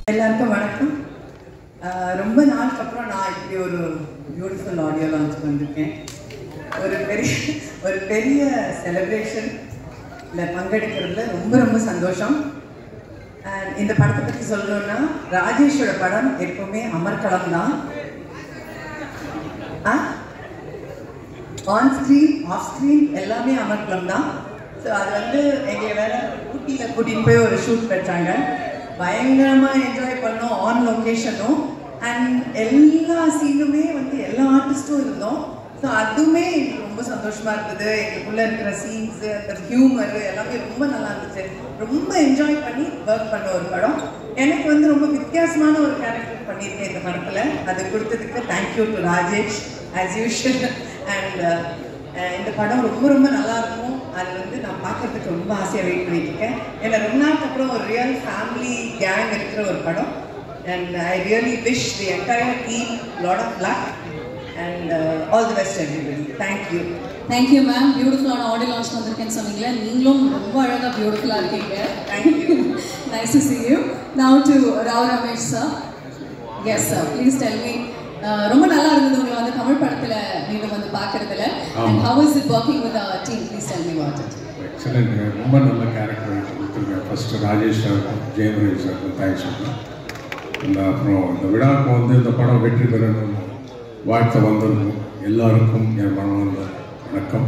எல்லாருக்கும் வணக்கம். ரொம்ப நாளுக்கு அப்புறம் நான் இப்படி ஒரு பியூட்டிஃபுல் ஆடியோ லான்ச் வந்திருக்கேன். ஒரு பெரிய செலிப்ரேஷன்ல பங்கெடுக்கிறதுல ரொம்ப ரொம்ப சந்தோஷம். இந்த படத்தை பற்றி சொல்லணும்னா, ராஜேஷோட படம் எப்பவுமே அமர்க்களம் தான். ஆன் ஸ்க்ரீன் ஆஃப் ஸ்க்ரீன் எல்லாமே அமர்க்களம் தான். ஸோ அது எங்களை வேற ஊட்டியில் கூட்டிகிட்டு போய் ஒரு ஷூட் பெற்றாங்க. பயங்கரமாக என்ஜாய் பண்ணோம் ஆன் லொக்கேஷனும். அண்ட் எல்லா சீனுமே எல்லா ஆர்டிஸ்ட்டும் இருந்தோம். ஸோ அதுவுமே எங்களுக்கு ரொம்ப சந்தோஷமாக இருந்தது. எங்களுக்குள்ளே இருக்கிற சீன்ஸு, அந்த ஹியூமரு எல்லாமே ரொம்ப நல்லா இருந்துச்சு. ரொம்ப என்ஜாய் பண்ணி ஒர்க் பண்ண ஒரு படம். எனக்கு ரொம்ப வித்தியாசமான ஒரு கேரக்டர் பண்ணியிருக்கேன் இந்த படத்தில். அது கொடுத்ததுக்கு thank you to Rajesh as usual. And இந்த படம் ரொம்ப ரொம்ப நல்லா இருக்கும். அது நான் பார்க்கறதுக்கு ரொம்ப ஆசையாக வெயிட் பண்ணிட்டு இருக்கேன். ஏன்னா ரொம்ப நாளுக்கு அப்புறம் ஒரு ரியல் ஃபேமிலி கேங் இருக்கிற ஒரு படம். And I really wish the entire team lot of luck and all the best everybody. Thank you. Thank you ma'am. பியூட்டிஃபுல்லான ஆடியோ லான்ச் வந்திருக்கேன்னு சொன்னீங்களே, நீங்களும் ரொம்ப அழகாக பியூட்டிஃபுல்லாக இருக்கீங்க. Thank you. Nice to see you. Now to Rao Ramesh sir. Yes sir, please tell me. ரொம்ப நல்லா இருந்தது உங்களை தமிழ் படத்துல மீண்டும் பார்க்கறதுல. And how is it working with our team? Please tell me about it. Excellent. ரொம்ப நல்ல கேரக்டர் கொடுத்துருக்கேன். ஃபர்ஸ்ட் ராஜேஷ் சாருக்கும் ஜெயம் ரவி சாருக்கும் தேங்க்ஸ் சொல்கிறேன். அப்புறம் இந்த விழாவுக்கு இந்த படம் வெற்றி பெறணும் வாழ்த்து வந்திருக்கும் எல்லாருக்கும் என் மனம் வந்த வணக்கம்.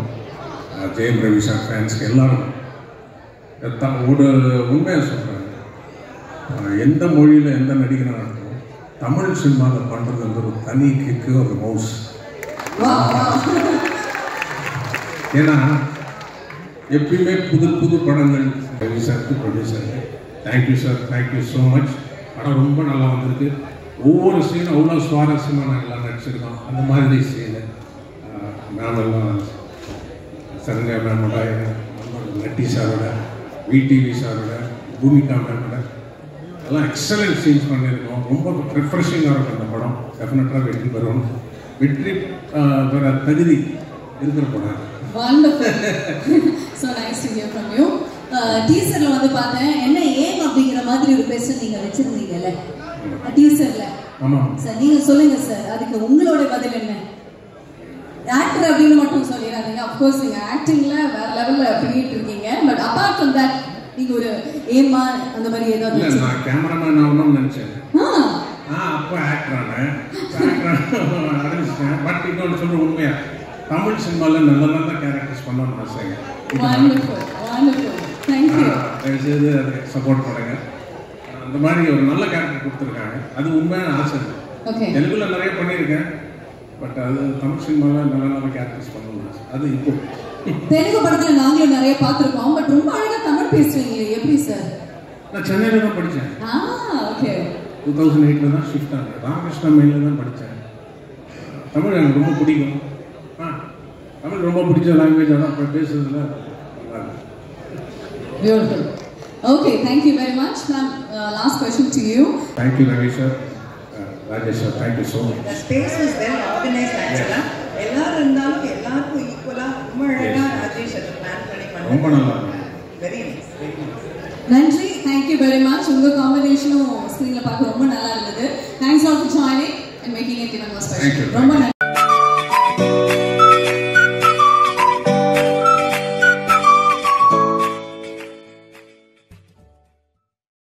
ஜெயம் ரவி சார் ஃபேன்ஸ்க்கு எல்லாருக்கும் ஒரு உண்மையாக சொல்கிறேன். எந்த மொழியில் எந்த நடிகனாக இருக்கும், தமிழ் சினிமாவில் பண்ணுறது ஒரு தனி கிக்கு ஒரு மவுஸ். ஏன்னா எப்பயுமே புது புது படங்கள் ரவி சாருக்கு ப்ரொடியூசருக்கு thank you sir, thank you so much. படம் ரொம்ப நல்லா வந்திருக்கு. ஒவ்வொரு சீனும் அவ்வளோ சுவாரஸ்யமாக நாங்கள் எல்லாம் நடிச்சிருக்கோம். அந்த மாதிரி சீனு மேம் எல்லாம் சரண்யா மேமோட, நட்டி சாரோட, விடிவி சாரோட, பூமிகா மேமோட எல்லாம் எக்ஸலண்ட் சீன்ஸ் பண்ணியிருக்கோம். ரொம்ப ரிஃப்ரெஷிங்காக இருக்கும் அந்த படம். டெஃபினட்டாக வெற்றி பெறும். வெற்றி பெற தகுதி இருக்கிற படம். Wonderful. So nice to hear from you. டீசர்ல பார்த்தேன், என்ன ஏம் அப்படிங்கிற மாதிரி ஒரு கொஸ்டின் நீங்க வச்சிருந்தீங்கல்ல டீசர்ல. ஆமா சார், நீங்க சொல்லுங்க சார், அதுக்கு உங்களோட பதில் என்ன? ஆக்டர் அப்படின்னு மட்டும் சொல்லிடாதீங்க. ஆஃப் கோர்ஸ் நீங்க ஆக்டிங்ல வேற லெவல்ல பண்ணிட்டு இருக்கீங்க. பட் அபார்ட் ஃப்ரம் தட் நீங்க ஒரு ஏமா அந்த மாதிரி ஏதாவது? இல்ல, நான் கேமராமேன் ஆகணும்னு நினைச்சேன். அப்போ ஆக்டர் ஆனேன். பட் இன்னொன்று சொல்ற உண்மையா, தமிழ் சினிமாவில் நல்ல நல்ல கேரக்டர்ஸ் பண்ணணும்னு ஆசைங்க. தயவுசெய்து அதை சப்போர்ட் பண்ணுங்க. அந்த மாதிரி ஒரு நல்ல கேரக்டர் கொடுத்துருக்காங்க. அது உண்மையான ஆசை. தெலுங்குல நிறைய பண்ணியிருக்கேன். பட் அது தமிழ் சினிமாவில் நல்ல நல்ல கேரக்டர்ஸ் பண்ணணும்னு ஆசை. அது இப்போ தெலுங்கு படத்துல நாங்களும் நிறைய பார்த்துருக்கோம். பட் ரொம்ப அழகா தமிழ் பேசுறீங்க, எப்படி சார்? நான் சென்னையில தான் படித்தேன். ஓகே. 2008 தான் ஷிஃப்ட் ஆனேன். ராமகிருஷ்ணா மெயிலில் தான் படித்தேன். தமிழ் எனக்கு ரொம்ப பிடிக்கும். தமிழ் ரொம்ப பிடிச்ச லாங்குவேஜ். அதான் பேசுறதுல Beautiful. Okay, thank you very much. Ma'am, last question to you. Thank you, Ravi sir. Rajesh sir, thank you so much. The space was well organized actually. எல்லாரும் இருந்தாலும் எல்லாருக்கும் ஈக்குவலா ரொம்ப அழகா ராஜேஷ் அதை பிளான் பண்ணி பண்ணாங்க. ரொம்ப நல்லா இருக்கு. Very nice, very nice. நன்றி, thank you very much. உங்க காம்பினேஷனும் ஸ்கிரீன்ல பார்க்க ரொம்ப நல்லா இருந்தது. Thanks all for joining and making it even more special. Thank you. ரொம்ப